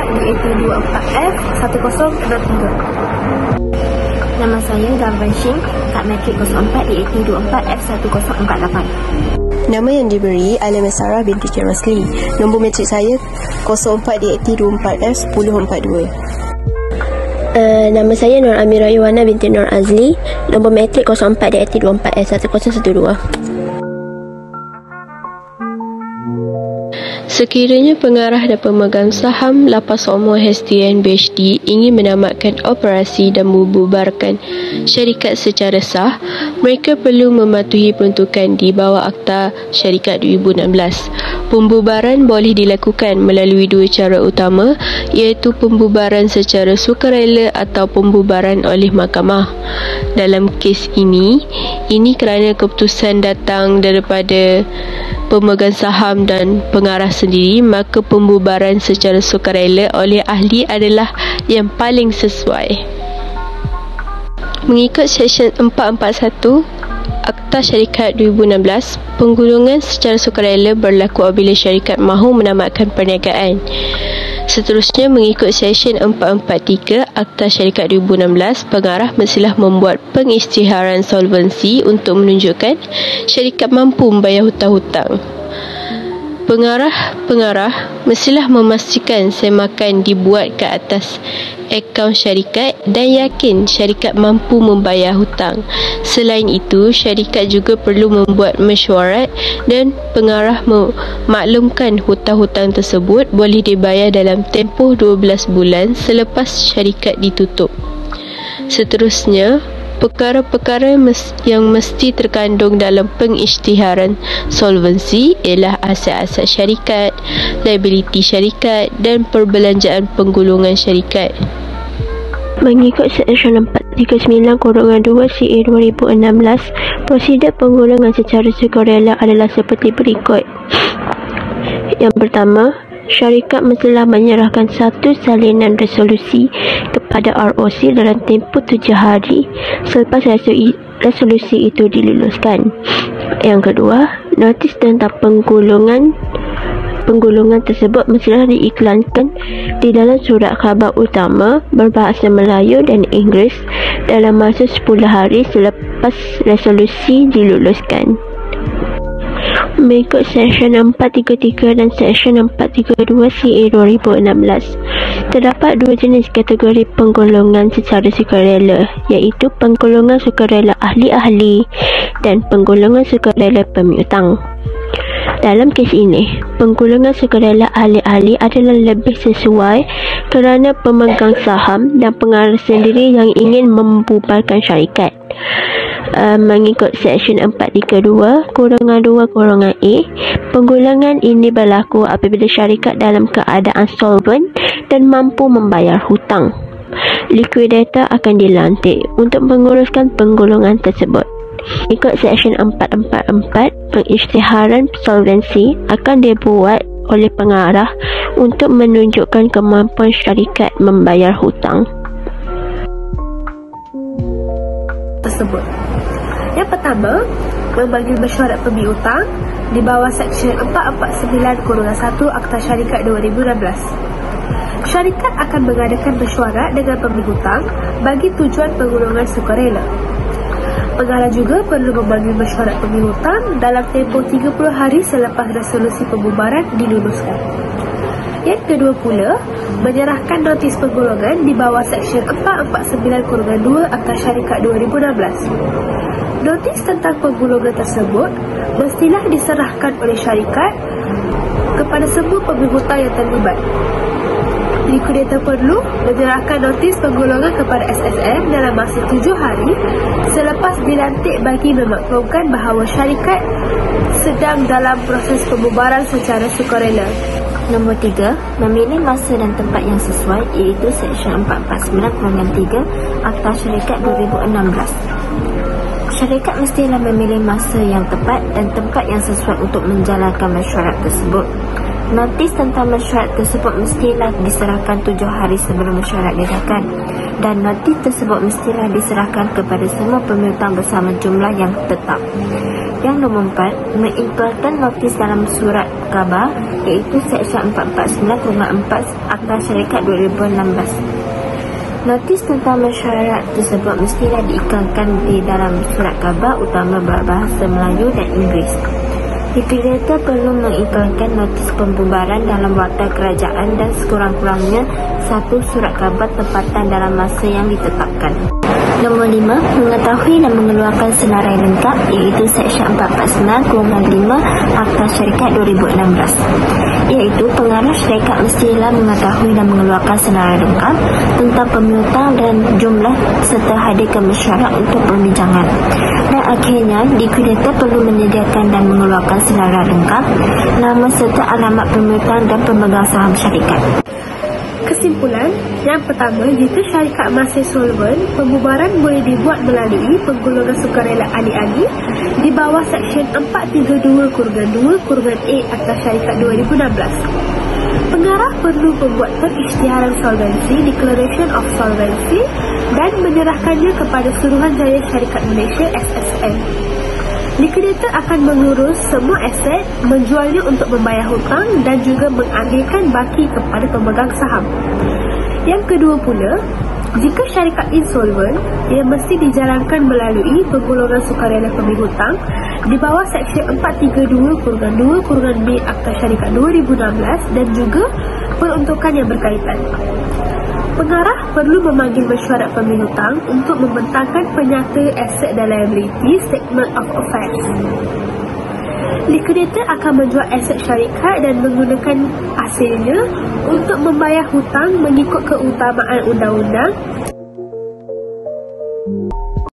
DAT24F 1003. Nama saya Gavin Shing, kad matrik 04 DAT24F 1048. Nama yang diberi Alima Sarah binti Cik Rosli. Nombor matrik saya 04 DAT24F 1042. Nama saya Nur Amira Iwana binti Nur Azli. Nombor matrik 04 DAT24F 1012. Sekiranya pengarah dan pemegang saham Lapas Omo HDN BHD ingin menamatkan operasi dan membubarkan syarikat secara sah, mereka perlu mematuhi peruntukan di bawah Akta Syarikat 2016. Pembubaran boleh dilakukan melalui dua cara utama, iaitu pembubaran secara sukarela atau pembubaran oleh mahkamah. Dalam kes ini kerana keputusan datang daripada pemegang saham dan pengarah sendiri, maka pembubaran secara sukarela oleh ahli adalah yang paling sesuai. Mengikut Seksyen 441 Akta Syarikat 2016, penggulungan secara sukarela berlaku apabila syarikat mahu menamatkan perniagaan. Seterusnya, mengikut Seksyen 443 Akta Syarikat 2016, pengarah mestilah membuat pengisytiharan solvensi untuk menunjukkan syarikat mampu membayar hutang-hutang. Pengarah mestilah memastikan semakan dibuat ke atas akaun syarikat dan yakin syarikat mampu membayar hutang. Selain itu, syarikat juga perlu membuat mesyuarat dan pengarah memaklumkan hutang-hutang tersebut boleh dibayar dalam tempoh 12 bulan selepas syarikat ditutup. Seterusnya, perkara-perkara yang mesti terkandung dalam pengisytiharan solvensi ialah aset-aset syarikat, liability syarikat dan perbelanjaan penggulungan syarikat. Mengikut Seksyen 439/2 CA 2016, prosedur penggulungan secara sukarela adalah seperti berikut. Yang pertama, syarikat mestilah menyerahkan satu salinan resolusi kepada ROC dalam tempoh 7 hari selepas resolusi itu diluluskan. Yang kedua, notis tentang penggulungan tersebut mestilah diiklankan di dalam surat khabar utama berbahasa Melayu dan Inggeris dalam masa 10 hari selepas resolusi diluluskan. Mengikut Seksyen 433 dan Seksyen 432 CA 2016, terdapat dua jenis kategori penggolongan secara sukarela, iaitu penggolongan sukarela ahli-ahli dan penggolongan sukarela pemiutang. Dalam kes ini, penggolongan sukarela ahli-ahli adalah lebih sesuai kerana pemegang saham dan pengarah sendiri yang ingin membubarkan syarikat. Mengikut Seksyen 432/2/A, penggolongan ini berlaku apabila syarikat dalam keadaan solvent dan mampu membayar hutang. Likuidator akan dilantik untuk menguruskan penggolongan tersebut. Mengikut Seksyen 444, pengisytiharan solvensi akan dibuat oleh pengarah untuk menunjukkan kemampuan syarikat membayar hutang tersebut. Yang pertama, membagi mesyuarat pemiutang di bawah Seksyen 449/1 Akta Syarikat 2016. Syarikat akan mengadakan mesyuarat dengan pemihutang bagi tujuan penggulungan sukarela. Pengarah juga perlu membagi mesyuarat pemihutang dalam tempoh 30 hari selepas resolusi pembubaran diluluskan. Yang kedua pula, menyerahkan notis penggolongan di bawah Seksyen 449/2 Akta Syarikat 2016. Notis tentang penggolongan tersebut mestilah diserahkan oleh syarikat kepada semua pemihutang yang terlibat. Likuidator perlu menyerahkan notis penggolongan kepada SSM dalam masa 7 hari selepas dilantik bagi memaklumkan bahawa syarikat sedang dalam proses pembubaran secara sukarela. Nombor 3, memilih masa dan tempat yang sesuai, iaitu Seksyen 449/3 Akta Syarikat 2016. Syarikat mestilah memilih masa yang tepat dan tempat yang sesuai untuk menjalankan mesyuarat tersebut. Notis tentang mesyuarat tersebut mestilah diserahkan 7 hari sebelum mesyuarat diadakan, dan notis tersebut mestilah diserahkan kepada semua pemiutang bersama jumlah yang tetap. Yang nombor 4, mengiklankan notis dalam surat khabar, iaitu Seksyen 449/4 Akta Syarikat 2016. Notis tentang mesyuarat tersebut mestilah diiklankan di dalam surat khabar utama berbahasa Melayu dan Inggeris. Likuidator perlu mengiklankan notis pembubaran dalam waktu kerajaan dan sekurang-kurangnya 1 surat khabar tempatan dalam masa yang ditetapkan. Nombor 5, mengetahui dan mengeluarkan senarai lengkap, iaitu Seksyen 449/5 Akta Syarikat 2016. Iaitu pengarah syarikat mestilah mengetahui dan mengeluarkan senarai lengkap tentang pemiutang dan jumlah serta hadirkan mesyuarat untuk perbincangan. Dan akhirnya, likuidator perlu menyediakan dan mengeluarkan senarai lengkap, nama serta alamat pemiutang dan pemegang saham syarikat. Kesimpulan, yang pertama, jika syarikat masih solven, pembubaran boleh dibuat melalui penggolongan sukarela ahli-ahli di bawah Seksyen 432/2/A Akta Syarikat 2016. Pengarah perlu membuatkan isytiharan solvency, Declaration of Solvency, dan menyerahkannya kepada Suruhanjaya Syarikat Malaysia SSM. Likuidator akan mengurus semua aset, menjualnya untuk membayar hutang dan juga mengambilkan baki kepada pemegang saham. Yang kedua pula, jika syarikat insolven, ia mesti dijalankan melalui penggolongan sukarela pemihutang di bawah Seksyen 432/2/B Akta Syarikat 2016 dan juga peruntukan yang berkaitan. Pengarah perlu memanggil mesyuarat pemihutang untuk membentangkan penyata asset dan liability statement of affairs. Likuidator akan menjual aset syarikat dan menggunakan hasilnya untuk membayar hutang mengikut keutamaan undang-undang.